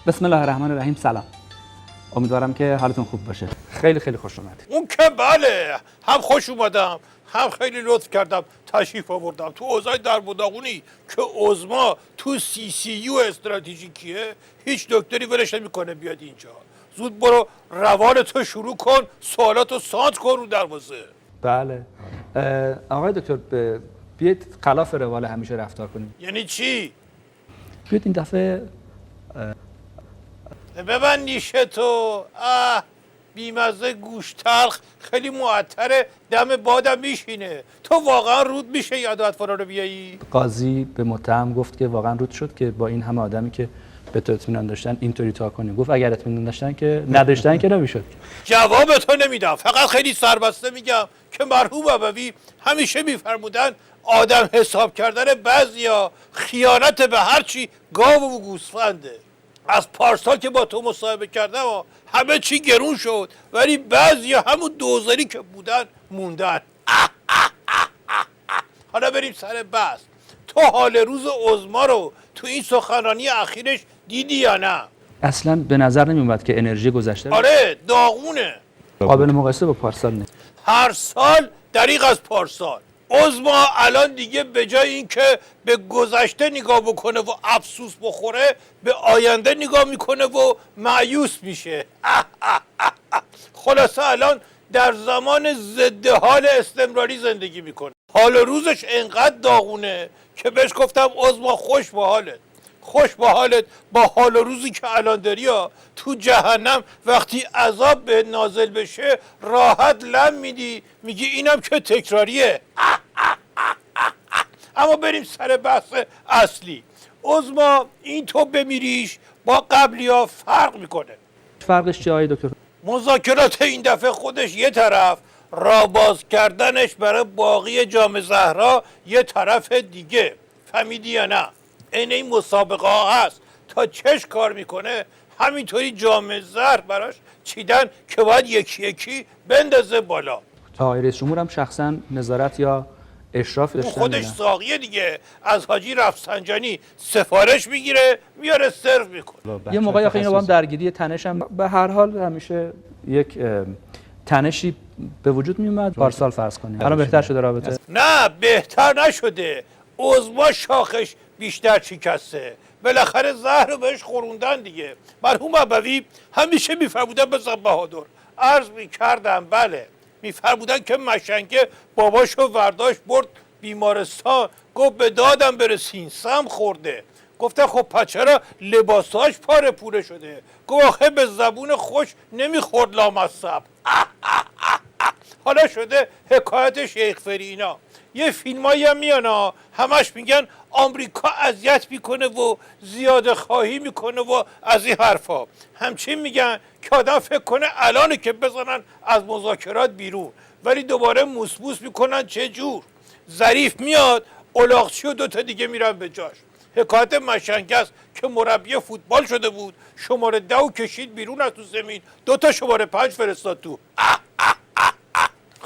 بسم الله الرحمن الرحیم. سلام، امیدوارم که حالتون خوب باشه. خیلی خیلی خوش اومدید. اون که بله، هم خوش اومدم هم خیلی لطف کردم تشریف آوردم تو اوضاع در بداغونی که عظما تو CCU استراتژیکیه. هیچ دکتری ولش نمیکنه بیاد اینجا. زود برو روان تو شروع کن، سوالاتو سانت کن رو دروازه. بله آقای دکتر، بیایید خلاف روال همیشه رفتار کنیم. یعنی چی؟ بیایید این دفعه ببند نیشه تو. بیمزه گوش تلخ خیلی معطره، دم بادم میشینه. تو واقعا رود میشه یاد اطفالا رو بیایی؟ قاضی به متهم گفت که واقعا رود شد که با این همه آدمی که به تو اطمینان داشتن اینطوری تا کنیم. گفت اگر اطمینان داشتن که نداشتن که نمیشد. جواب تو نمیدم، فقط خیلی سربسته میگم که مرحوم ابوی همیشه میفرمودن آدم حساب کردن بعضیا خیانت به هر چی گاو و گوسفنده. از پارسال که با تو مصاحبه کردم همه چی گرون شد، ولی بعضیا همون دوزاری که بودن موندن. حالا بریم سر بحث. تو حال روز عظما رو تو این سخنرانی اخیرش دیدی یا نه؟ اصلا به نظر نمیومد که انرژی گذشته آره، داغونه. قابل مقایسه با پارسال نیست. هر سال دریغ از پارسال. عظما الان دیگه به جای اینکه به گذشته نگاه بکنه و افسوس بخوره، به آینده نگاه میکنه و مایوس میشه. خلاصه الان در زمان ضد حال استمراری زندگی میکنه. حال روزش انقدر داغونه که بهش گفتم عظما خوش به حالت، خوش به حالت با حال روزی که الان داری ها. تو جهنم وقتی عذاب به نازل بشه راحت لم میدی، میگی اینم که تکراریه. اما بریم سر بحث اصلی. عظما این تو بمیریش با قبلی ها فرق میکنه. فرقش چیه آقای دکتر؟ مذاکرات این دفعه خودش یه طرف، راه باز کردنش برای باقی جام زهرا یه طرف دیگه. فهمیدی یا نه؟ این مسابقه ها هست، تا چش کار میکنه همینطوری جام زهر براش چیدن که باید یکی یکی بندازه بالا. تا آقای رئیس جمهور هم شخصا نظارت یا اشراف داشتن؟ خودش ساقیه دیگه، از حاجی رفسنجانی سفارش میگیره میاره سرو میکنه. یه موقعی آخه اینا با هم درگیری تنش هم به هر حال همیشه یک تنشی به وجود میومد. پارسال فرض کنیم الان بهتر شده رابطه؟ نه بهتر نشده. عظما شاخش بیشتر شکسته. بالاخره زهر رو بهش خوروندن دیگه. مرحوم ابوی همیشه میفرمودن به بهادر، عرض میکردم بله، میفرمودن که مشنگه باباشو ورداشت برد بیمارستان، گفت به دادم برسین، سم خورده. گفته خب پس چرا لباساش پاره پوره شده؟ گفت آخه به زبون خوش نمیخورد لامصب. حالا شده حکایت شیخ فرینا. یه فیلمایی هم میان همش میگن آمریکا اذیت میکنه و زیاده خواهی میکنه و از این حرفا. همچین میگن که آدم فکر کنه الانه که بزنن از مذاکرات بیرون، ولی دوباره موسموس میکنن. چه جور؟ ظریف میاد، الاغچی و دوتا دیگه میرن به جاش. حکایت مشنگه که مربی فوتبال شده بود، شماره 10 کشید بیرون از تو زمین، دوتا شماره 5 فرستاد تو.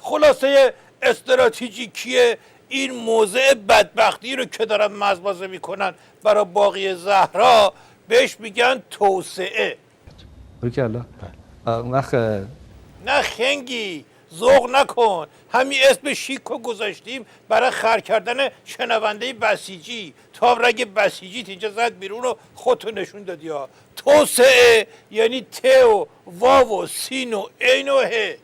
خلاصه استراتژیکی این موضع بدبختی رو که دارن مزمزه میکنن برای باقی زهرا بهش میگن توسعه. باریکلا. اون وقت نه خنگی، ذوق نکن. همین اسم شیک رو گذاشتیم برای خر کردن شنونده بسیجی. تا رگ بسیجیت اینجا زد بیرون و خودتو نشون دادی ها. توسعه یعنی ت و واو و سین و عین و ه،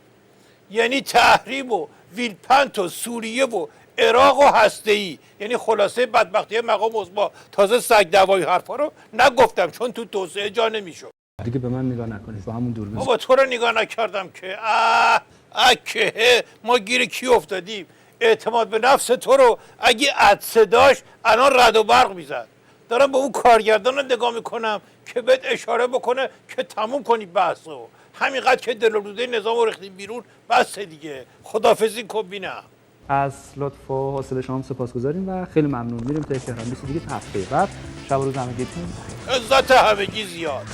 یعنی تحریم و ویلپنت و سوریه و عراق و هسته‌ای. یعنی خلاصه بدبختی مقام عظما. تازه سگ دوای حرفا رو نگفتم چون تو توسعه جا نمیشد. دیگه به من نگاه نکنید، با همون دوربین. بابا تو رو نگاه نکردم که که ما گیر کی افتادیم. اعتماد به نفس تو رو اگه عدسه داشت الان رد و برق میزد. دارم به اون کارگردان نگاه میکنم که بهت اشاره بکنه که تموم کنی بحثو. همینقدر که دلالوده نظام رو ریختیم بیرون بس دیگه. خداحافظی کن بینم. از لطف و حوصله شما سپاسگزاریم و خیلی ممنون. میریم تا تهران. مثل دیگه هفته بعد. شب و روز همگیتون عزت همگی زیاد.